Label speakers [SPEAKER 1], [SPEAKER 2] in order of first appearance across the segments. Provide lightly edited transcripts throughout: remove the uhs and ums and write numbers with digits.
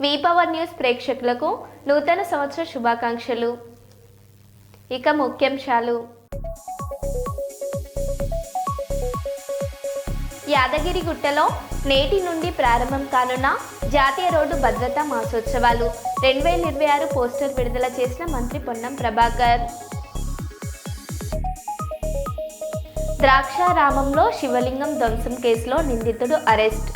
[SPEAKER 1] వి-పవర్ news ప్రేక్షకులకు నూతన సంవత్సర శుభాకాంక్షలు. ఇక ముఖ్యాంశాలు. యాదగిరిగుట్టలో నేటి నుండి ప్రారంభం కానున్న జాతీయ రోడ్డు భద్రతా మాసోత్సవాలు 2026 పోస్టర్ విడుదల చేసిన మంత్రి పొన్నం ప్రభాకర్. ద్రాక్షారామంలో శివలింగం ధ్వంసం కేసులో నిందితుడు అరెస్ట్.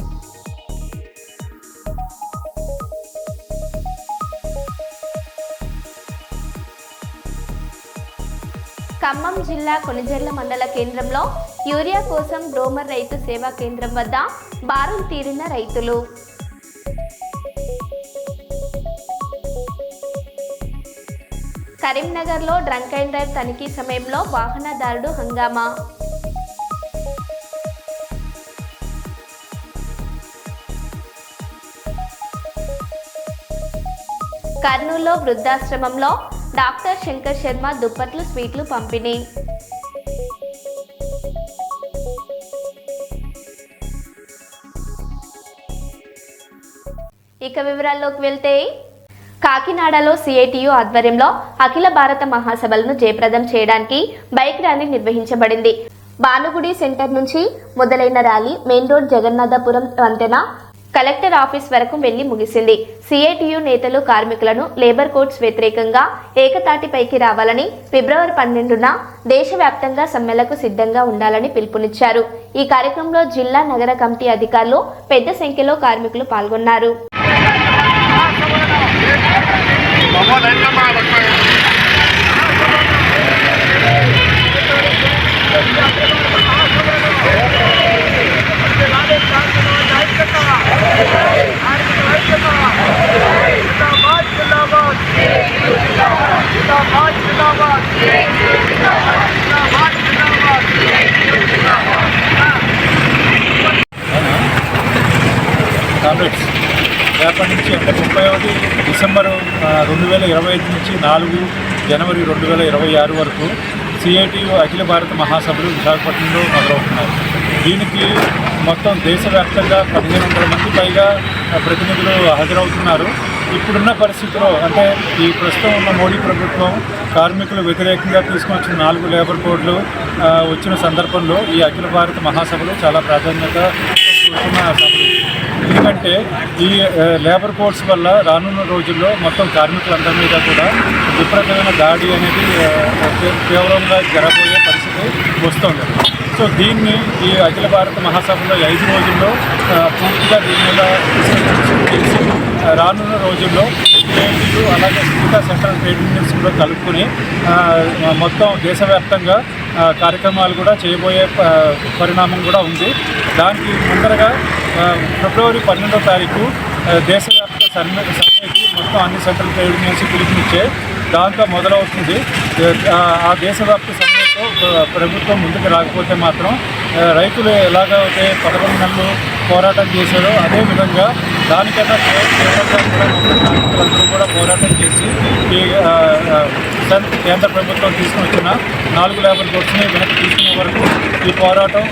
[SPEAKER 1] ఖమ్మం జిల్లా కొణిజర్ల మండల కేంద్రంలో యూరియా కోసం గ్రోమర్ రైతు సేవా కేంద్రం వద్ద బారులు తీరిన రైతులు. కరీంనగర్లో డ్రంక్ అండ్ డ్రైవ్ తనిఖీ సమయంలో వాహనదారుడు హంగామా. కర్నూలులో వృద్ధాశ్రమంలో డాక్టర్ శంకర్ శర్మ దుప్పట్లు స్వీట్లు పంపిణీ. ఇక వివరాల్లోకి వెళ్తే, కాకినాడలో సిఐటియు ఆధ్వర్యంలో అఖిల భారత మహాసభలను జయప్రదం చేయడానికి బైక్ ర్యాలీ నిర్వహించబడింది. భానుగుడి సెంటర్ నుంచి మొదలైన ర్యాలీ మెయిన్ రోడ్ జగన్నాథపురం వంతెన కలెక్టర్ ఆఫీస్ వరకు వెళ్లి ముగిసింది. సిఐటియు నేతలు కార్మికులను లేబర్ కోడ్స్ వ్యతిరేకంగా ఏకతాటిపైకి రావాలని, ఫిబ్రవరి 12న దేశవ్యాప్తంగా సమ్మెలకు సిద్ధంగా ఉండాలని పిలుపునిచ్చారు. ఈ కార్యక్రమంలో జిల్లా నగర కమిటీ అధికారులు పెద్ద సంఖ్యలో కార్మికులు పాల్గొన్నారు.
[SPEAKER 2] రేపటి నుంచి అంటే 31 డిసెంబర్ 2025 నుంచి 4 జనవరి 2026 వరకు సిఐటియు అఖిల భారత మహాసభలు విశాఖపట్నంలో మొదలవుతున్నాయి. దీనికి మొత్తం దేశవ్యాప్తంగా 1500 మంది పైగా ప్రతినిధులు హాజరవుతున్నారు. ఇప్పుడున్న పరిస్థితిలో అంటే ఈ ప్రస్తుతం ఉన్న మోడీ ప్రభుత్వం కార్మికులు వ్యతిరేకంగా తీసుకొచ్చిన 4 లేబర్ కోడ్లు వచ్చిన సందర్భంలో ఈ అఖిల భారత మహాసభలు చాలా ప్రాధాన్యత కూడుకున్న సభలు. ఎందుకంటే ఈ లేబర్ కోడ్స్ వల్ల రానున్న రోజుల్లో మొత్తం కార్మికులందరి మీద కూడా విపరీతమైన దాడి అనేది తీవ్రంగా జరగబోయే పరిస్థితి వస్తుంది. సో దీన్ని ఈ అఖిల భారత మహాసభలో 5 రోజుల్లో పూర్తిగా దీని మీద చేసి రానున్న రోజుల్లో ట్రేడ్లు అలాగే మిగతా సెంట్రల్ ట్రేడ్ యూనియన్స్ కూడా కలుపుకొని మొత్తం దేశవ్యాప్తంగా కార్యక్రమాలు కూడా చేయబోయే పరిణామం కూడా ఉంది. దానికి ముందరగా ఫిబ్రవరి 12వ తారీఖు దేశవ్యాప్త సమ్మెకి మొత్తం అన్ని సెంట్రల్ ట్రేడ్ యూనియన్స్ పిలుపునిచ్చే దాంతో మొదలవుతుంది. ఆ దేశవ్యాప్త సమ్మెతో ప్రభుత్వం ముందుకు రాకపోతే మాత్రం రైతులు ఎలాగైతే 11 నెలలు పోరాటం చేశారో అదేవిధంగా దానికన్నా తీవ్రంగా కూడా కార్మికులందరూ కూడా పోరాటం చేసి ఈ కేంద్ర ప్రభుత్వం తీసుకుని వచ్చిన 4 లేబర్ కోడ్స్ని వెనక్కి తీసుకునే వరకు ఈ పోరాటం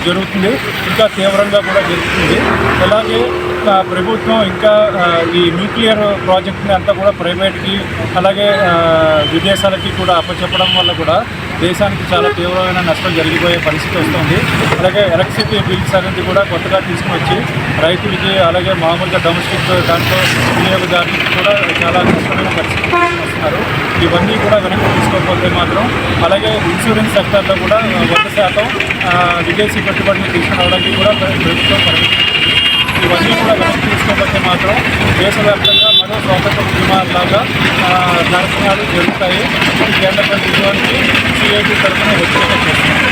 [SPEAKER 2] జరుగుతుంది. ఇంకా తీవ్రంగా కూడా జరుగుతుంది. అలాగే ప్రభుత్వం ఇంకా ఈ న్యూక్లియర్ ప్రాజెక్ట్ని అంతా కూడా ప్రైవేట్కి అలాగే విదేశాలకి కూడా అప్పచెప్పడం వల్ల కూడా దేశానికి చాలా తీవ్రమైన నష్టం జరిగిపోయే పరిస్థితి వస్తుంది. అలాగే ఎలక్ట్రిసిటీ బిల్స్ అనేది కూడా కొత్తగా తీసుకుని వచ్చి రైతులకి అలాగే మామూలుగా డొమెస్టిక్ దాంట్లో వినియోగదారులకి కూడా చాలా నష్టమైన పరిస్థితి వస్తున్నారు. ఇవన్నీ కూడా వెనక్కి తీసుకోకపోతే మాత్రం అలాగే ఇన్సూరెన్స్ సెక్టర్లో కూడా 100% విదేశీ పెట్టుబడులు తీసుకురావడానికి కూడా ప్రభుత్వం పరిమితి. ఇవన్నీ కూడా వెనక్కి తీసుకోకపోతే మాత్రం దేశవ్యాప్తంగా మరో స్వాతంత్ర ఉద్యమాలాగా కార్యక్రమాలు జరుగుతాయి. ఇది కేంద్ర ప్రభుత్వానికి సిఐటి తరఫున హెచ్చరిక చేస్తున్నారు.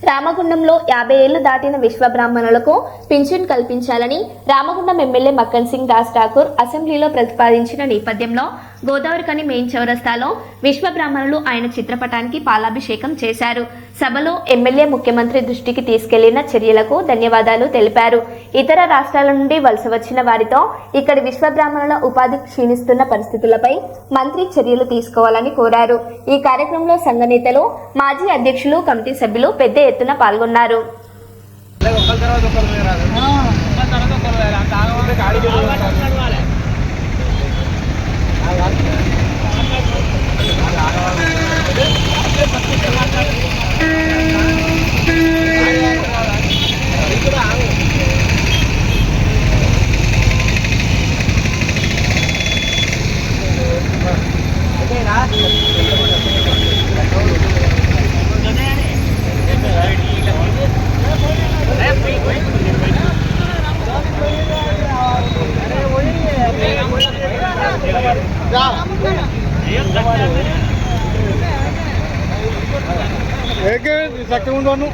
[SPEAKER 1] రామగుండంలో 50 ఏళ్లు దాటిన విశ్వబ్రాహ్మణులకు పింఛన్ కల్పించాలని రామగుండం ఎమ్మెల్యే మక్కన్ సింగ్ రాజ్ ఠాకూర్ అసెంబ్లీలో ప్రతిపాదించిన నేపథ్యంలో గోదావరికని మెయిన్ చౌరస్తాలో విశ్వబ్రాహ్మణులు ఆయన చిత్రపటానికి పాలాభిషేకం చేశారు. సభలో ఎమ్మెల్యే ముఖ్యమంత్రి దృష్టికి తీసుకెళ్లిన చర్యలకు ధన్యవాదాలు తెలిపారు. ఇతర రాష్ట్రాల నుండి వలస వచ్చిన వారితో ఇక్కడి విశ్వబ్రాహ్మణుల ఉపాధి క్షీణిస్తున్న పరిస్థితులపై మంత్రి చర్యలు తీసుకోవాలని కోరారు. ఈ కార్యక్రమంలో సంఘ నేతలు, మాజీ అధ్యక్షులు, కమిటీ సభ్యులు పెద్ద ఎత్తున పాల్గొన్నారు.
[SPEAKER 2] గట్టి ఉండు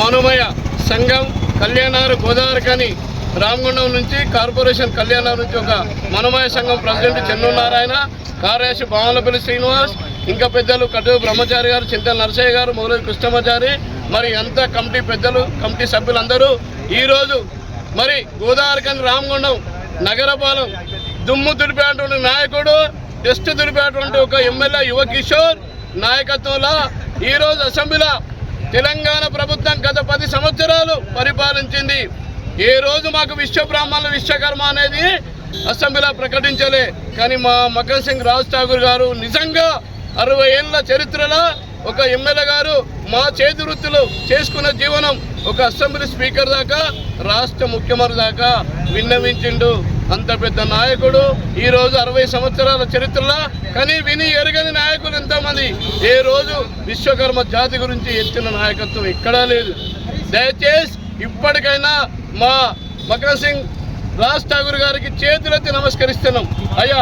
[SPEAKER 3] మనోమయ సంఘం కళ్యాణారు గోదావరికని రామగుండం నుంచి కార్పొరేషన్ కళ్యాణారు నుంచి ఒక మనోమయ సంఘం ప్రెసిడెంట్ చెన్ను నారాయణ, కార్యదర్శి బామలపల్లి శ్రీనివాస్, ఇంకా పెద్దలు కటు బ్రహ్మచారి గారు, చింతల నరసయ్య గారు, మొదలైన కృష్ణమాచారి, మరి అంతా కమిటీ పెద్దలు, కమిటీ సభ్యులందరూ ఈరోజు మరి గోదావరికని రామగుండం నగరపాలెం దుమ్ము దులిపేటువంటి నాయకుడు, టెస్ట్ దులిపేటువంటి ఒక ఎమ్మెల్యే యువ కిషోర్ నాయకత్వంలో ఈరోజు అసెంబ్లీలో తెలంగాణ ప్రభుత్వం గత 10 సంవత్సరాలు పరిపాలించింది. ఏ రోజు మాకు విశ్వబ్రాహ్మణుల విశ్వకర్మ అనేది అసెంబ్లీలో ప్రకటించలే. కానీ మా మకన్ సింగ్ రాజ్ ఠాకూర్ గారు నిజంగా 60 ఏళ్ళ చరిత్రలో ఒక ఎమ్మెల్యే గారు మా చేతి వృత్తులు చేసుకున్న జీవనం ఒక అసెంబ్లీ స్పీకర్ దాకా రాష్ట్ర ముఖ్యమంత్రి దాకా విన్నవించిండు. అంత పెద్ద నాయకుడు ఈరోజు 60 సంవత్సరాల చరిత్రలో కానీ విని ఎరగని నాయకులు ఎంతోమంది. ఏ రోజు విశ్వకర్మ జాతి గురించి ఎత్తిన నాయకత్వం ఎక్కడా లేదు. దయచేసి ఇప్పటికైనా మా మకన్ సింగ్ రాజ్ ఠాకూర్ గారికి చేతులెత్తి నమస్కరిస్తున్నాం. అయ్యా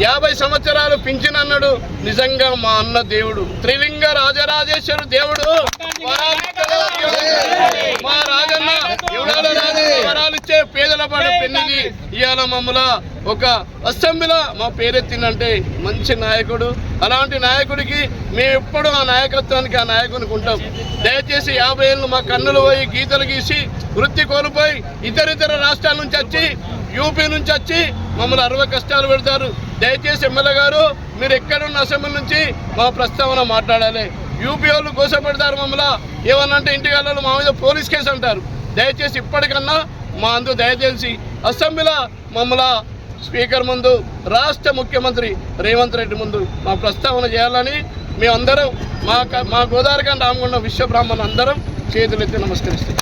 [SPEAKER 3] 50 సంవత్సరాలు పింఛన్ అన్నాడు. నిజంగా మా అన్న దేవుడు, త్రిలింగ రాజరాజేశ్వరు దేవుడు, మా రాజన్న వరాలు ఇచ్చే పేదల పాట పెన్నిది. ఇవాళ మమ్మల్ని ఒక అసెంబ్లీలో మా పేరెత్తిందంటే మంచి నాయకుడు. అలాంటి నాయకుడికి మేము ఎప్పుడు ఆ నాయకత్వానికి ఆ నాయకునికి ఉంటాం. దయచేసి 50 ఏళ్ళు మా కన్నులు పోయి గీతలు గీసి వృత్తి కోల్పోయి ఇతర రాష్ట్రాల నుంచి వచ్చి యూపీ నుంచి వచ్చి మమ్మల్ని 60 కష్టాలు పెడతారు. దయచేసి ఎమ్మెల్యే గారు మీరు ఎక్కడున్న అసెంబ్లీ నుంచి మా ప్రస్తావన మాట్లాడాలి. యూపీ వాళ్ళు గోసపెడతారు మమ్మల్ని, ఏమన్నంటే ఇంటికి వెళ్ళాలి మా మీద పోలీస్ కేసు అంటారు. దయచేసి ఇప్పటికన్నా మా అందు దయచేసి అసెంబ్లీలో మమ్మల్ని స్పీకర్ ముందు, రాష్ట్ర ముఖ్యమంత్రి రేవంత్ రెడ్డి ముందు మా ప్రస్తావన చేయాలని మేమందరం మా గోదావరికని రామగుండం విశ్వబ్రాహ్మణులు అందరం చేతులెత్తి నమస్కరిస్తాం.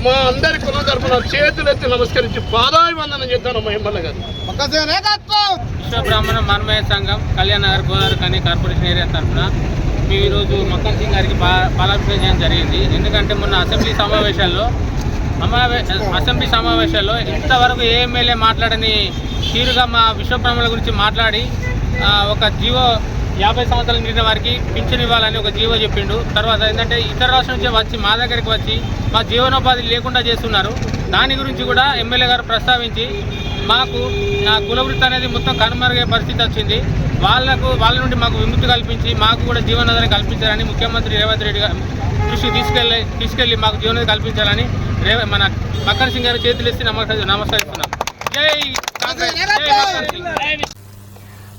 [SPEAKER 3] మా అందరి కులం తరఫున చేతులెత్తి నమస్కరించి పాదాభివందనం చేద్దాం మా ఎమ్మెల్యే గారు.
[SPEAKER 4] విశ్వబ్రాహ్మణ మనమయ సంఘం కళ్యాణ్ నగర్ గోదావరికని కార్పొరేషన్ ఏరియా తరఫున మేము ఈరోజు మక్కన్ సింగ్ గారికి పాలాభిషేకం చేయడం జరిగింది. ఎందుకంటే మొన్న అసెంబ్లీ సమావేశాల్లో ఇంతవరకు ఏ ఎమ్మెల్యే మాట్లాడని తీరుగా మా విశ్వబ్రాహ్మణుల గురించి మాట్లాడి ఒక జీవో 50 సంవత్సరాలు నిండిన వారికి పింఛన్ ఇవ్వాలని ఒక జీవో చెప్పిండు. తర్వాత ఏంటంటే ఇతర రాష్ట్రం నుంచి వచ్చి మా దగ్గరికి వచ్చి మా జీవనోపాధి లేకుండా చేస్తున్నారు. దాని గురించి కూడా ఎమ్మెల్యే గారు ప్రస్తావించి మాకు కులవృత్తి అనేది మొత్తం కనుమరుగే పరిస్థితి వచ్చింది. వాళ్ళ నుండి మాకు విముక్తి కల్పించి మాకు కూడా జీవనోపాధి కల్పించాలని ముఖ్యమంత్రి రేవంత్ రెడ్డి గారు దృష్టికి తీసుకెళ్ళి మాకు జీవనోపాధి కల్పించాలని మన మక్కన్ సింగ్ గారి చేతులు ఇచ్చి నమస్కరిస్తున్నాం. జై కాంగ్రెస్, జై మక్కన్ సింగ్.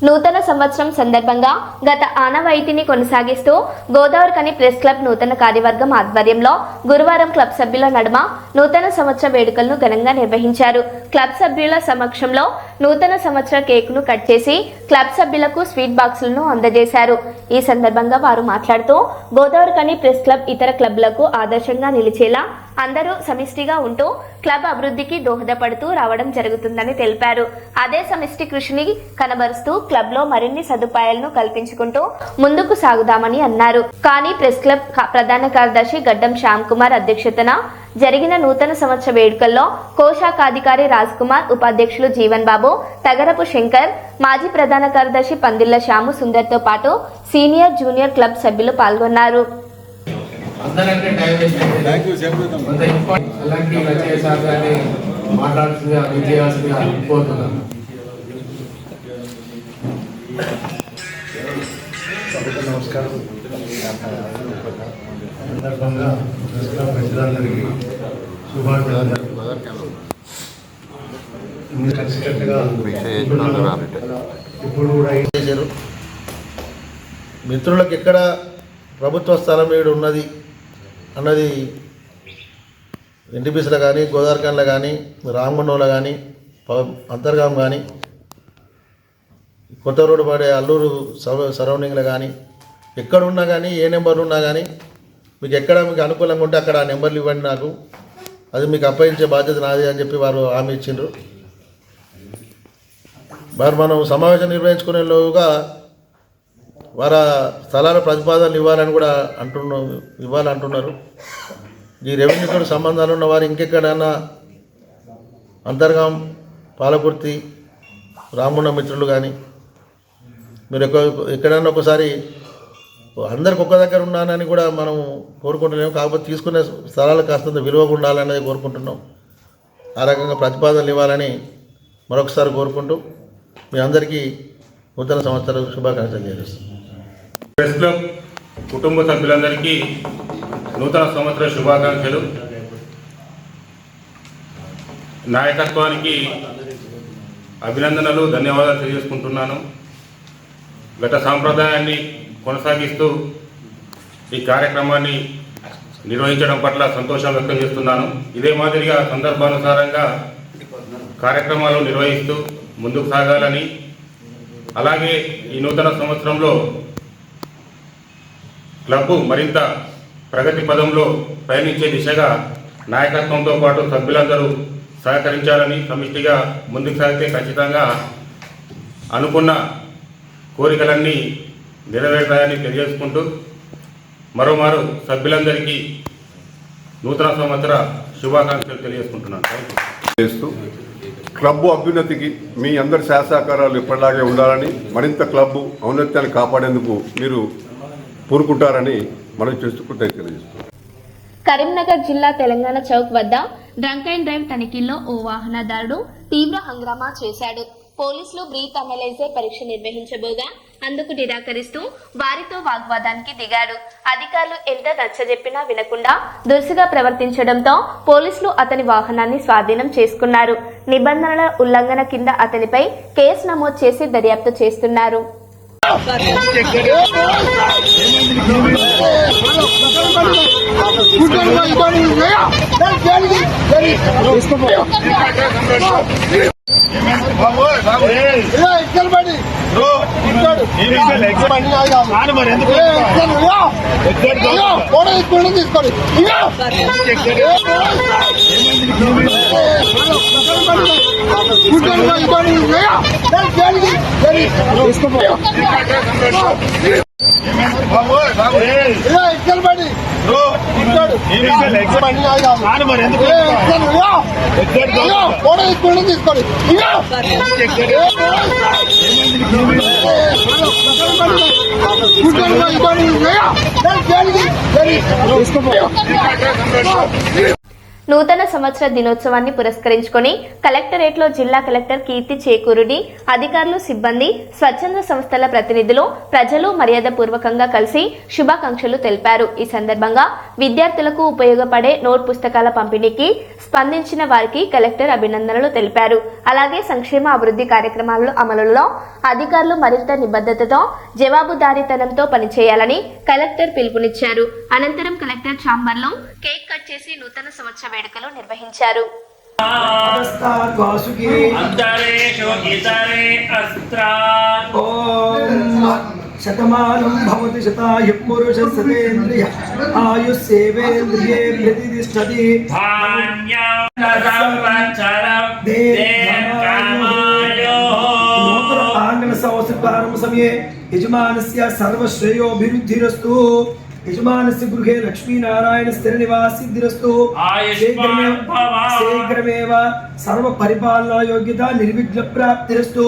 [SPEAKER 1] నూతన సంవత్సరం సందర్భంగా గత ఆనవాయితీని కొనసాగిస్తూ గోదావరికని ప్రెస్ క్లబ్ నూతన కార్యవర్గం ఆధ్వర్యంలో గురువారం క్లబ్ సభ్యుల నడుమ నూతన సంవత్సర వేడుకలను ఘనంగా నిర్వహించారు. క్లబ్ సభ్యుల సమక్షంలో నూతన సంవత్సర కేకును కట్ చేసి క్లబ్ సభ్యులకు స్వీట్ బాక్సులను అందజేశారు. ఈ సందర్భంగా వారు మాట్లాడుతూ గోదావరికని ప్రెస్ క్లబ్ ఇతర క్లబ్లకు ఆదర్శంగా నిలిచేలా అందరూ సమిష్టిగా ఉంటూ క్లబ్ అభివృద్ధికి దోహదపడుతూ రావడం జరుగుతుందని తెలిపారు. అదే సమిష్టి కృషిని కనబరుస్తూ క్లబ్ లో మరిన్ని సదుపాయాలను కల్పించుకుంటూ ముందుకు సాగుదామని అన్నారు. కానీ ప్రెస్ క్లబ్ ప్రధాన కార్యదర్శి గడ్డం శ్యామ్ కుమార్ అధ్యక్షతన జరిగిన నూతన సంవత్సర వేడుకల్లో కోశాఖాధికారి రాజ్ కుమార్, ఉపాధ్యక్షులు జీవన్ బాబు, తగరపు శంకర్, మాజీ ప్రధాన కార్యదర్శి పందిళ్ల శ్యాము సుందర్తో పాటు సీనియర్ జూనియర్ క్లబ్ సభ్యులు పాల్గొన్నారు.
[SPEAKER 5] నమస్కారం. సందర్భంగా ప్రజలందరికీ శుభాకాంక్షలు. కలిసికట్టుగా ఇప్పుడు కూడా చేశారు. మిత్రులకు ఎక్కడ ప్రభుత్వ స్థలం ఏడు ఉన్నది అన్నది ఎన్టీపీసీలో కానీ గోదావరిఖండ్లో కానీ రామగుండంలో కానీ అంతర్గాం కానీ కొత్త రోడ్డు పడే అల్లూరు సరౌండింగ్లో కానీ ఎక్కడున్నా కానీ ఏ నెంబర్ ఉన్నా కానీ మీకు ఎక్కడ మీకు అనుకూలంగా ఉంటే అక్కడ ఆ నెంబర్లు ఇవ్వండి నాకు, అది మీకు అప్పగించే బాధ్యత నాది అని చెప్పి వారు హామీ ఇచ్చిండ్రు. మరి మనం సమావేశం నిర్వహించుకునే లోగా వారు స్థలాల ప్రతిపాదనలు ఇవ్వాలంటున్నారు. ఈ రెవెన్యూతో సంబంధాలు ఉన్న వారు ఇంకెక్కడైనా అంతర్గాం, పాలకుర్తి, రామగుండం మిత్రులు కానీ మీరు ఎక్కడైనా ఒకసారి అందరికి ఒక్క దగ్గర ఉన్నానని కూడా మనం కోరుకుంటున్నాము. కాకపోతే తీసుకునే స్థలాలకు కాస్తంత విలువగా ఉండాలనేది కోరుకుంటున్నాం. ఆ రకంగా ప్రతిపాదనలు ఇవ్వాలని మరొకసారి కోరుకుంటూ మీ అందరికీ నూతన సంవత్సర శుభాకాంక్షలు తెలియజేస్తాం.
[SPEAKER 6] ప్రెస్ క్లబ్ కుటుంబ సభ్యులందరికీ నూతన సంవత్సర శుభాకాంక్షలు. నాయకత్వానికి అభినందనలు, ధన్యవాదాలు తెలియజేసుకుంటున్నాను. గత సాంప్రదాయాన్ని కొనసాగిస్తూ ఈ కార్యక్రమాన్ని నిర్వహించడం పట్ల సంతోషం వ్యక్తం చేస్తున్నాను. ఇదే మాదిరిగా సందర్భానుసారంగా కార్యక్రమాలు నిర్వహిస్తూ ముందుకు సాగాలని, అలాగే ఈ నూతన సంవత్సరంలో క్లబ్బు మరింత ప్రగతి పదంలో పయనించే దిశగా నాయకత్వంతో పాటు సభ్యులందరూ సహకరించాలని, సమిష్టిగా ముందుకు సాగితే ఖచ్చితంగా అనుకున్న కోరికలన్నీ నెరవేరుతాయని తెలియజేసుకుంటూ మరోమారు సభ్యులందరికీ నూతన సంవత్సర శుభాకాంక్షలు తెలియజేసుకుంటున్నాను.
[SPEAKER 7] చేస్తూ క్లబ్బు అభ్యున్నతికి మీ అందరి సహకారాలు ఎప్పటిలాగే ఉండాలని, మరింత క్లబ్బు ఔన్నత్యాన్ని కాపాడేందుకు మీరు పూనుకుంటారని మనం చేసుకుంటే తెలియజేస్తున్నాం.
[SPEAKER 1] కరీంనగర్ జిల్లా తెలంగాణ చౌక్ వద్ద డ్రంక్ అండ్ డ్రైవ్ తనిఖీల్లో ఓ వాహనదారుడు తీవ్ర హంగామా చేశాడు. పోలీసులు బ్రీత్ అనలైజర్ పరీక్ష నిర్వహించబోగా అందుకు నిరాకరిస్తూ వారితో వాగ్వాదానికి దిగాడు. అధికారులు ఎంత నచ్చజెప్పినా వినకుండా దురుసుగా ప్రవర్తించడంతో పోలీసులు అతని వాహనాన్ని స్వాధీనం చేసుకున్నారు. నిబంధనల ఉల్లంఘన కింద అతనిపై కేసు నమోదు చేసి దర్యాప్తు చేస్తున్నారు. నూతన సంవత్సర దినోత్సవాన్ని పురస్కరించుకొని కలెక్టరేట్లో జిల్లా కలెక్టర్ కీర్తి చేకూరుని అధికారులు, సిబ్బంది, స్వచ్ఛంద సంస్థల ప్రతినిధులు, ప్రజలు మర్యాదపూర్వకంగా కలిసి శుభాకాంక్షలు తెలిపారు. ఈ సందర్భంగా విద్యార్థులకు ఉపయోగపడే నోట్ పుస్తకాల పంపిణీకి స్పందించిన వారికి కలెక్టర్ అభినందనలు తెలిపారు. అలాగే సంక్షేమ అభివృద్ధి కార్యక్రమాల అమలులో అధికారులు మరింత నిబద్ధతతో, జవాబుదారీతనంతో పనిచేయాలని కలెక్టర్ పిలుపునిచ్చారు. అనంతరం కలెక్టర్ ఛాంబర్లో కేక్ కట్ చేసి నూతన సంవత్సర వేడుకలు నిర్వహించారు.
[SPEAKER 8] శతమానం భవతి శతాయు పురుష సతేంద్రియ ఆయుష్యేవేంద్రియే ప్రతిష్టతి నూతన ఆంగ్ల సంవత్సర ప్రారంభ సమయే యజమానస్య సర్వశ్రేయోభివృద్ధిరస్తు. యజమానస్య గృహే లక్ష్మీనారాయణ స్థిర నివాసిద్ధిరస్తు. శీఘ్రమేవ సర్వ పరిపాలనా యోగ్యత నిర్విఘ్న ప్రాప్తిరస్తు.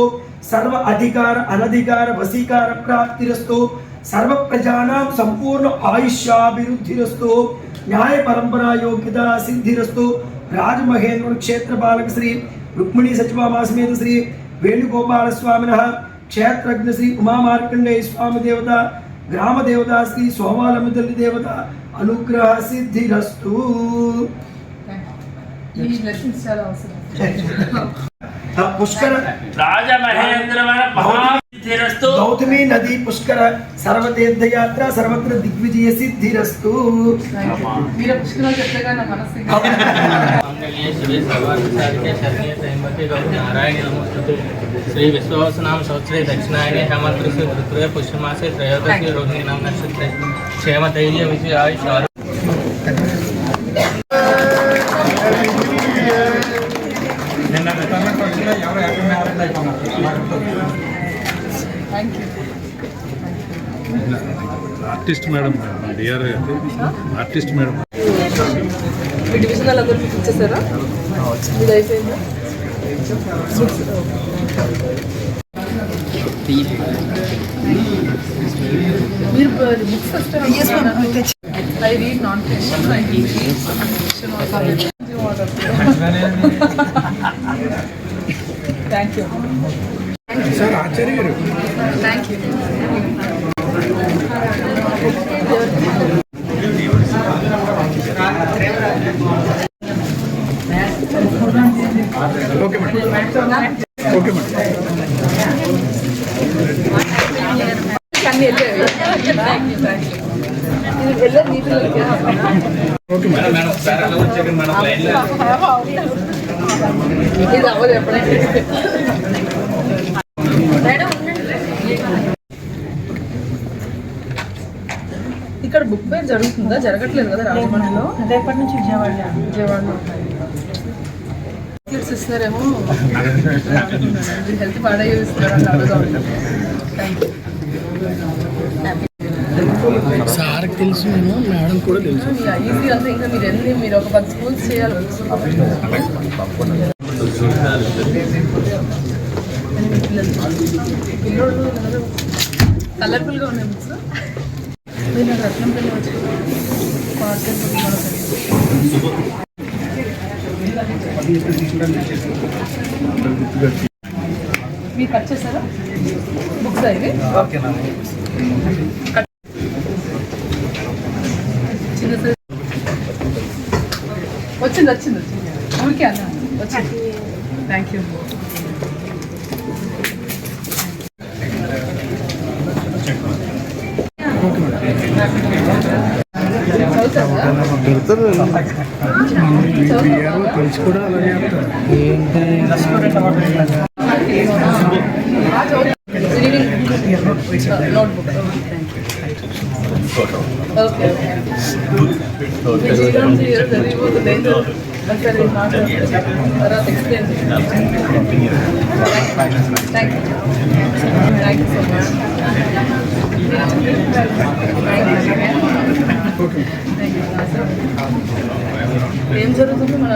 [SPEAKER 8] సర్వ అధికార అనధికార వశీకార ప్రాప్తిరస్తు. సర్వ ప్రజానాం సంపూర్ణ ఆయుష్యాభివృద్ధిరస్తు. న్యాయ పరంపరా యోగ్యత సిద్ధిరస్తు. రాజమహేంద్ర క్షేత్ర బాలక శ్రీ రుక్మిణీ సచివామా సమేత శ్రీ వేణుగోపాల స్వామినః క్షేత్రజ్ఞ శ్రీ ఉమామార్కండేయ స్వామి దేవత గ్రామ దేవత శ్రీ సోమాలమ్మ తల్లి దేవత అనుగ్రహ సిద్ధిరస్తు. పుష్కర
[SPEAKER 9] రాజమహేంద్రవర सिद्धिरस्तु
[SPEAKER 8] गौतमी नदी पुष्कर सर्वतीर्थ यात्रा सर्वत्र दिग्विजय सिद्धिरस्तु
[SPEAKER 4] मंगल्ये शिवे सर्वार्थसाधिके शरण्ये त्र्यंबके गौरी नारायणे नमोस्तुते श्री विश्ववसनाम संवत्सरे दक्षिणायने हेमंतऋतु ऋतुये पुष्यमासे त्रयोदशी रोहिणी नाम नक्षत्रे क्षेमधैर्य विजय आयुष
[SPEAKER 2] artist madam DR artist madam
[SPEAKER 10] మీ డివిజనల్ అందరికీ ఇచ్చేసారా ఇది అయిపోయిందా మీరు బుక్స్ వస్తారు I read non fiction I teach thank you
[SPEAKER 8] sir Acharya గారు
[SPEAKER 10] thank you
[SPEAKER 8] okay madam okay madam
[SPEAKER 10] అన్నీ వెళ్ళేవి థ్యాంక్ యూ ఇది వెళ్ళేది నీటిలోకి
[SPEAKER 8] ఓకే
[SPEAKER 10] ఇది అవ్వదు ఎప్పుడైనా ఇక్కడ బుక్ ఫేర్ జరుగుతుందా జరగట్లేదు కదా రాజమండ్రిలో రేపటి నుంచి విజయవాడలో టికెట్స్ ఇస్తారేమో హెల్త్ పాడయ్యే ఇస్తారని అడుగుదాం థ్యాంక్ యూ
[SPEAKER 8] సార్కి తెలుసు మేడం కూడా తెలుసు
[SPEAKER 10] ఈజీ అంతా ఇంకా మీరు ఎన్ని మీరు ఒక 10 స్కూల్స్ చేయాలి పిల్లోళ్ళు కలర్ఫుల్గా ఉన్నాయి బుక్స్ మీరు నాకు రత్నం పిల్లలు వచ్చి మీరు కట్ చేస్తారా బుక్స్ అవి చిన్న వచ్చింది ఊరికే అన్న వచ్చింది థ్యాంక్ యూ
[SPEAKER 8] తెలిసి కూడా అలాగే
[SPEAKER 10] నోట్బుక్ ఓకే జరిగిపోతుంది ఒకసారి మాట్లాడుతుంది తర్వాత explain thank you so much ఏం జరుగుతుంది మన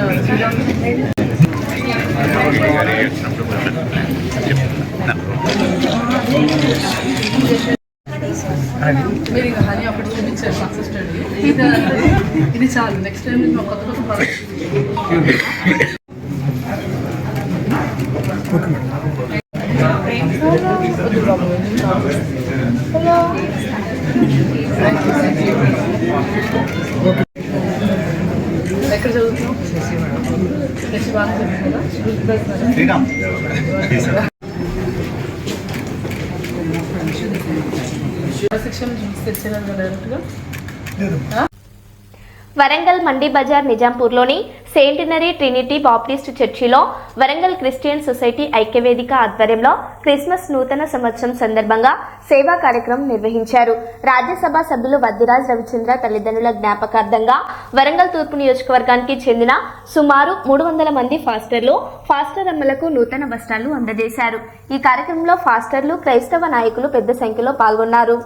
[SPEAKER 10] మీరు ఇంకా హనీ అప్పుడు చూపించారు సక్సెస్ స్టడీ ఇది చాలు నెక్స్ట్ టైం మేము కొత్త ఎక్కడ చదువుతున్నాం శశి బాగా చదువుతున్నారా శిక్షణ తెచ్చేదారు కదా డైరెక్ట్గా
[SPEAKER 1] వరంగల్ మండి బజార్ నిజాంపూర్లోని సెయింటినరీ ట్రినిటీ బాప్టిస్ట్ చర్చిలో వరంగల్ క్రిస్టియన్ సొసైటీ ఐక్యవేదిక ఆధ్వర్యంలో క్రిస్మస్ నూతన సంవత్సరం సందర్భంగా సేవా కార్యక్రమం నిర్వహించారు. రాజ్యసభ సభ్యులు వద్దిరాజ్ రవిచంద్ర తల్లిదండ్రుల జ్ఞాపకార్థంగా వరంగల్ తూర్పు నియోజకవర్గానికి చెందిన సుమారు 300 మంది ఫాస్టర్ అమ్మలకు నూతన వస్త్రాలు అందజేశారు. ఈ కార్యక్రమంలో ఫాస్టర్లు, క్రైస్తవ నాయకులు పెద్ద సంఖ్యలో పాల్గొన్నారు.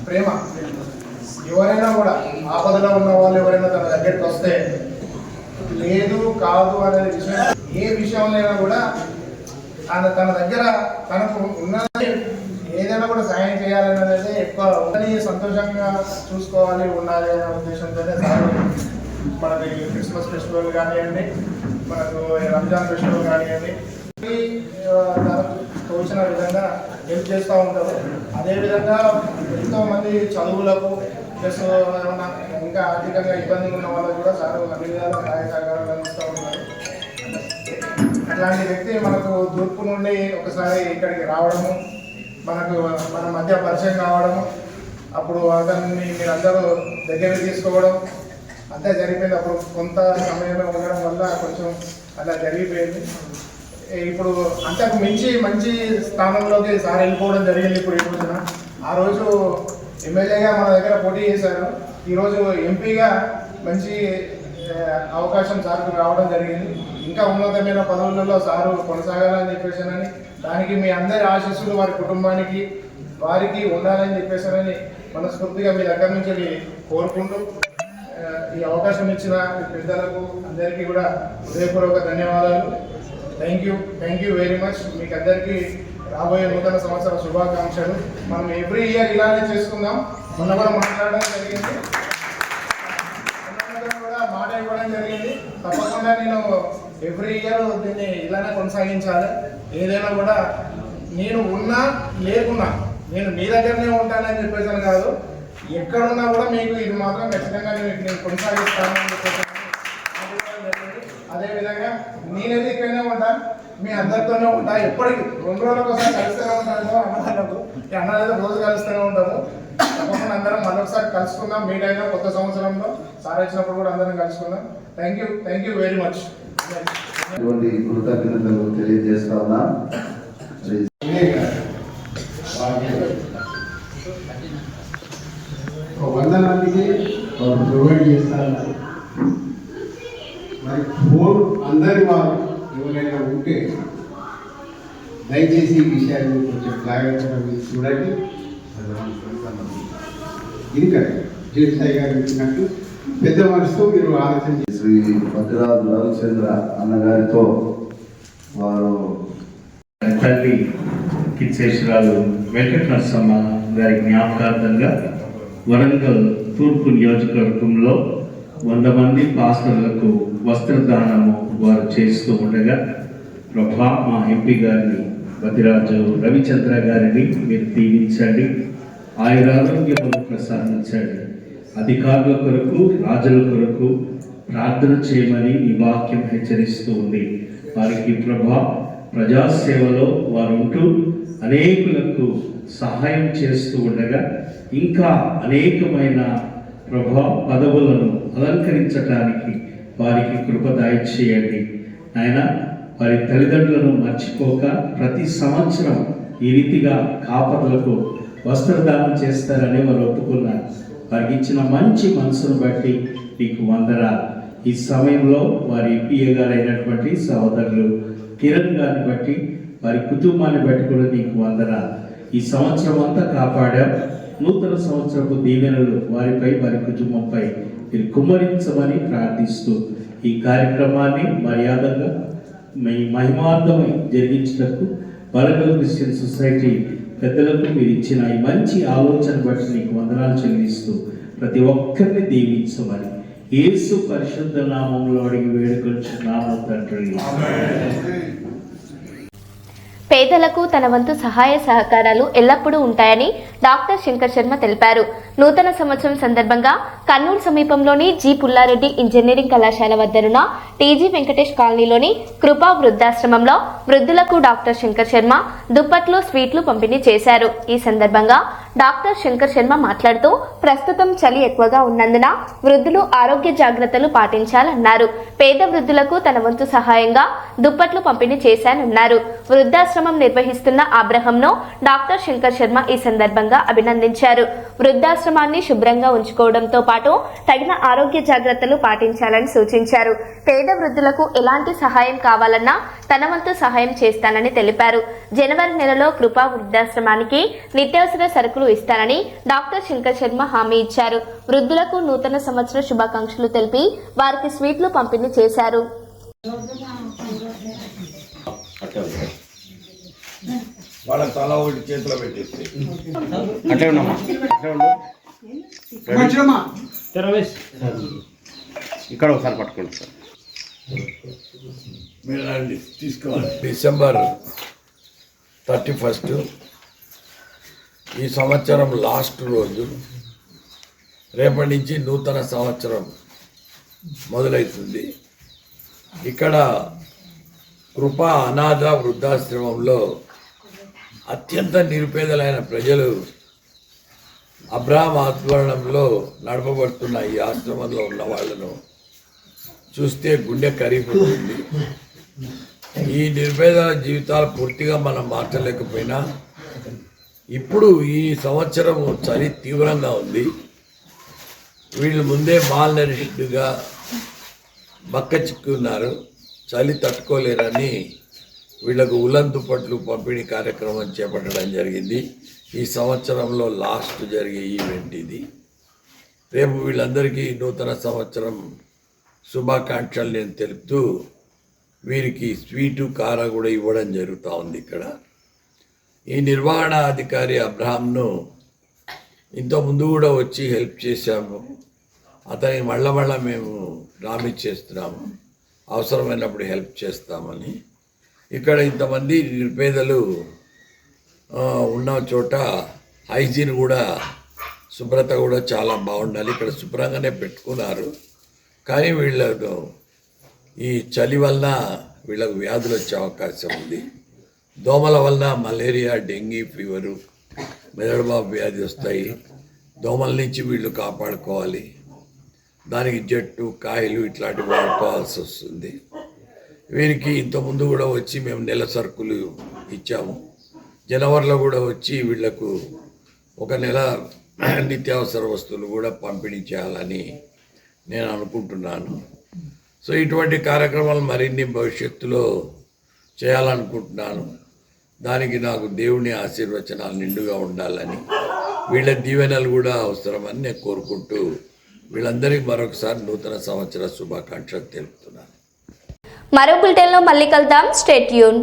[SPEAKER 11] ప్రేమ ఎవరైనా కూడా ఆపదలో ఉన్న వాళ్ళు ఎవరైనా తన దగ్గరికి వస్తే లేదు కాదు అనే విషయం ఏ విషయంలో కూడా తన దగ్గర తనకు ఉన్నది ఏదైనా కూడా సాయం చేయాలనేది ఎక్కువ సంతోషంగా చూసుకోవాలి ఉండాలి అనే ఉద్దేశంతోనే మనకి క్రిస్మస్ ఫెస్టివల్ కానివ్వండి, మనకు రంజాన్ ఫెస్టివల్ కానివ్వండి, తోచిన విధంగా హెల్ప్ చేస్తూ ఉంటారు. అదేవిధంగా ఎంతోమంది చదువులకు ప్లస్ ఏమన్నా ఇంకా ఆర్థికంగా ఇబ్బందులు ఉన్న వాళ్ళకు కూడా చాలా అన్ని విధాలుగా సహాయ సహకారాలు అందిస్తూ ఉన్నారు. అట్లాంటి వ్యక్తి మనకు తూర్పు నుండి ఒకసారి ఇక్కడికి రావడము, మన మధ్య పరిచయం కావడము, అప్పుడు అతన్ని మీరందరూ దగ్గర తీసుకోవడం అంతా జరిగిపోయింది. అప్పుడు కొంత సమయంలో ఉండడం వల్ల కొంచెం అలా జరిగిపోయింది. ఇప్పుడు అంతకు మించి మంచి స్థానంలోకి సార్ వెళ్ళిపోవడం జరిగింది. ఇప్పుడు ఈ రోజున ఆ రోజు ఎమ్మెల్యేగా మన దగ్గర పోటీ చేశారు, ఈరోజు ఎంపీగా మంచి అవకాశం సార్కు రావడం జరిగింది. ఇంకా ఉన్నతమైన పదవులలో సారు కొనసాగాలని చెప్పేసానని, దానికి మీ అందరి ఆశీస్సులు వారి కుటుంబానికి వారికి ఉండాలని చెప్పేసానని మనస్ఫూర్తిగా మీ దగ్గర నుంచి కోరుకుంటూ ఈ అవకాశం ఇచ్చిన పెద్దలకు అందరికీ కూడా హృదయపూర్వక ధన్యవాదాలు. Thank you very much. మీకు అందరికీ రాబోయే నూతన సంవత్సర శుభాకాంక్షలు. మనం ఎవ్రీ ఇయర్ ఇలానే చేసుకుందాం. మొన్న కూడా మాట్లాడడం జరిగింది, మాట ఇవ్వడం జరిగింది. తప్పకుండా నేను ఎవ్రీ ఇయర్ దీన్ని ఇలానే కొనసాగించాలి. ఏదైనా కూడా నేను ఉన్నా లేకున్నా నేను మీ దగ్గరనే ఉంటానని చెప్పేసాను కాదు, ఎక్కడున్నా కూడా మీకు ఇది మాత్రం ఖచ్చితంగా నేను కొనసాగిస్తానని చెప్పేసాను. అదేవిధంగా నేనైతే ఇక్కడనే ఉంటాను, మీ అందరితోనే ఉంటా. ఎప్పటికీ 2 రోజులకు ఒకసారి కలుస్తూనే ఉంటాను అన్నదాలకు. ఈ అన్నదాలు రోజు కలుస్తూనే ఉంటాము. తప్పకుండా అందరం మరొకసారి కలుసుకుందాం. మీట్ అయినా కొత్త సంవత్సరంలో సార్ వచ్చినప్పుడు కూడా అందరం కలుసుకుందాం. Thank you very much.
[SPEAKER 9] కృతజ్ఞతలు తెలియజేస్తా ఉన్నా. 100 మందికి ప్రొవైడ్ చేస్తారు. మరి ఫోన్ అందరి వారు ఎవరైనా ఉంటే దయచేసి ఈ విషయాన్ని కొంచెం జాగ్రత్తగా చూడండి. ఇది కరెక్ట్. జేసాయి గారు ఇచ్చినట్టు పెద్ద మనసుతో మీరు ఆలోచన చేసి
[SPEAKER 12] శ్రీ భద్రాద్రి రవిచంద్ర అన్నగారితో వారు
[SPEAKER 13] తల్లి కిచ్చేశ్వరాలు వెంకటనరసమ్మ గారి జ్ఞాపకార్థంగా వరంగల్ తూర్పు నియోజకవర్గంలో 100 మంది పాస్టర్లకు వస్త్రదానము వారు చేస్తూ ఉండగా ప్రభా మా ఎంపీ గారిని భద్రాజు రవిచంద్ర గారిని మీరు దీవించండి, ఆయురారోగ్యములు ప్రసాదించండి, అధికారుల కొరకు రాజుల కొరకు ప్రార్థన చేయమని ఈ వాక్యం హెచ్చరిస్తూ ఉంది. వారికి ప్రభా ప్రజాసేవలో వారు ఉంటూ అనేకులకు సహాయం చేస్తూ ఉండగా ఇంకా అనేకమైన ప్రభా పదవులను అలంకరించడానికి వారికి కృప దయచేయండి. ఆయన వారి తల్లిదండ్రులను మర్చిపోక ప్రతి సంవత్సరం ఈ రీతిగా కాపరులకు వస్త్రదానం చేస్తారని వారు ఒప్పుకున్నారు. వారికి ఇచ్చిన మంచి మనసును బట్టి నీకు వందనాలు. ఈ సమయంలో వారి ఎంపీఏ గారు అయినటువంటి సహోదరులు కిరణ్ గారిని బట్టి వారి కుటుంబాన్ని బట్టి కూడా నీకు వందనాలు. ఈ సంవత్సరం అంతా కాపాడాం. నూతన సంవత్సరపు దీవెనలు వారిపై వారి కుటుంబంపై మీరు కుమ్మరించమని ప్రార్థిస్తూ ఈ కార్యక్రమాన్ని మర్యాదగా మీ మహిమార్థమై జరిగించటకు వరంగల్ క్రిస్టియన్ సొసైటీ పెద్దలకు మీరు ఇచ్చిన ఈ మంచి ఆలోచన బట్టి నీకు వందనాలు చెల్లిస్తూ ప్రతి ఒక్కరిని దీవించమని యేసు పరిశుద్ధ నామంలో అడిగి వేడుకొంచున్నాము తండ్రి.
[SPEAKER 1] పేదలకు తన వంతు సహాయ సహకారాలు ఎల్లప్పుడూ ఉంటాయని డాక్టర్ శంకర్ శర్మ తెలిపారు. నూతన సంవత్సరం సందర్భంగా కర్నూలు సమీపంలోని జి పుల్లారెడ్డి ఇంజనీరింగ్ కళాశాల వద్దనున్న టీజీ వెంకటేష్ కాలనీలోని కృపా వృద్ధాశ్రమంలో వృద్ధులకు డాక్టర్ శంకర్ శర్మ దుప్పట్లు, స్వీట్లు పంపిణీ చేశారు. ఈ సందర్భంగా డాక్టర్ శంకర్ శర్మ మాట్లాడుతూ ప్రస్తుతం చలి ఎక్కువగా ఉన్నందున వృద్ధులు ఆరోగ్య జాగ్రత్తలు పాటించాలన్నారు. పేద వృద్ధులకు తన వంతు సహాయంగా దుప్పట్లు పంపిణీ చేశానన్నారు. వృద్ధాశ్రమం నిర్వహిస్తున్న అబ్రహంను డాక్టర్ శంకర్ శర్మ ఈ సందర్భంగా అభినందించారు. వృద్ధాశ్రమాన్ని శుభ్రంగా ఉంచుకోవడంతో పాటు తగిన ఆరోగ్య జాగ్రత్తలు పాటించాలని సూచించారు. పేద వృద్ధులకు ఎలాంటి సహాయం కావాలన్నా తన వంతు సహాయం చేస్తానని తెలిపారు. జనవరి నెలలో కృపా వృద్ధాశ్రమానికి నిత్యావసర సరుకులు ఇస్తానని డాక్టర్ శంకర్ శర్మ హామీ ఇచ్చారు. వృద్ధులకు నూతన సంవత్సర శుభాకాంక్షలు తెలిపి వారికి స్వీట్లు పంపిణీ చేశారు.
[SPEAKER 9] వాళ్ళ తల ఒకటి చేతిలో పెట్టేసి
[SPEAKER 6] ఇక్కడ ఒకసారి పట్టుకోండి సార్.
[SPEAKER 9] మీరు రండి తీసుకోవాలి. డిసెంబర్ 31 ఈ సంవత్సరం లాస్ట్ రోజు. రేపటి నుంచి నూతన సంవత్సరం మొదలవుతుంది. ఇక్కడ
[SPEAKER 14] కృపా అనాథ వృద్ధాశ్రమంలో అత్యంత నిరుపేదలైన ప్రజలు అబ్రాహం ఆధ్వర్యంలో నడపబడుతున్న ఈ ఆశ్రమంలో ఉన్న వాళ్ళను చూస్తే గుండె కరిగిపోతుంది. ఈ నిరుపేదల జీవితాలు పూర్తిగా మనం మార్చలేకపోయినా ఇప్పుడు ఈ సంవత్సరం చలి తీవ్రంగా ఉంది. వీళ్ళు ముందే మాల్ నరిష్డ్గా బక్క చిక్కి ఉన్నారు. చలి తట్టుకోలేరని వీళ్ళకు ఉలన్ దుప్పట్లు పంపిణీ కార్యక్రమం చేపట్టడం జరిగింది. ఈ సంవత్సరంలో లాస్ట్ జరిగే ఈవెంట్ ఇది. రేపు వీళ్ళందరికీ నూతన సంవత్సరం శుభాకాంక్షలు నేను తెలుపుతూ వీరికి స్వీటు కార కూడా ఇవ్వడం జరుగుతూ ఉంది. ఇక్కడ ఈ నిర్వహణ అధికారి అబ్రహాంను ఇంతకుముందు కూడా వచ్చి హెల్ప్ చేశాము. అతనికి మళ్ళా మేము ప్రామిస్ చేస్తున్నాము అవసరమైనప్పుడు హెల్ప్ చేస్తామని. ఇక్కడ ఇంతమంది నిరుపేదలు ఉన్న చోట హైజీన్ కూడా శుభ్రత కూడా చాలా బాగుండాలి. ఇక్కడ శుభ్రంగానే పెట్టుకున్నారు. కానీ వీళ్ళకు ఈ చలి వలన వీళ్ళకు వ్యాధులు వచ్చే అవకాశం ఉంది. దోమల వలన మలేరియా, డెంగీ ఫీవరు, మెదడుబాబు వ్యాధి వస్తాయి. దోమల నుంచి వీళ్ళు కాపాడుకోవాలి. దానికి జట్టు, కాయలు ఇట్లాంటివి వాడుకోవాల్సి వస్తుంది. వీరికి ఇంతకుముందు కూడా వచ్చి మేము నెల సరుకులు ఇచ్చాము. జనవరిలో కూడా వచ్చి వీళ్లకు ఒక నెల నిత్యావసర వస్తువులు కూడా పంపిణీ చేయాలని నేను అనుకుంటున్నాను. సో ఇటువంటి కార్యక్రమాలు మరిన్ని భవిష్యత్తులో చేయాలనుకుంటున్నాను. దానికి నాకు దేవుని ఆశీర్వచనాలు నిండుగా ఉండాలని, వీళ్ళ దీవెనలు కూడా అవసరమని నేను కోరుకుంటూ వీళ్ళందరికీ మరొకసారి నూతన సంవత్సర శుభాకాంక్షలు తెలుపుతున్నాను.
[SPEAKER 1] మరో బులెటిన్లో మళ్ళీ కలుద్దాం. Stay tune.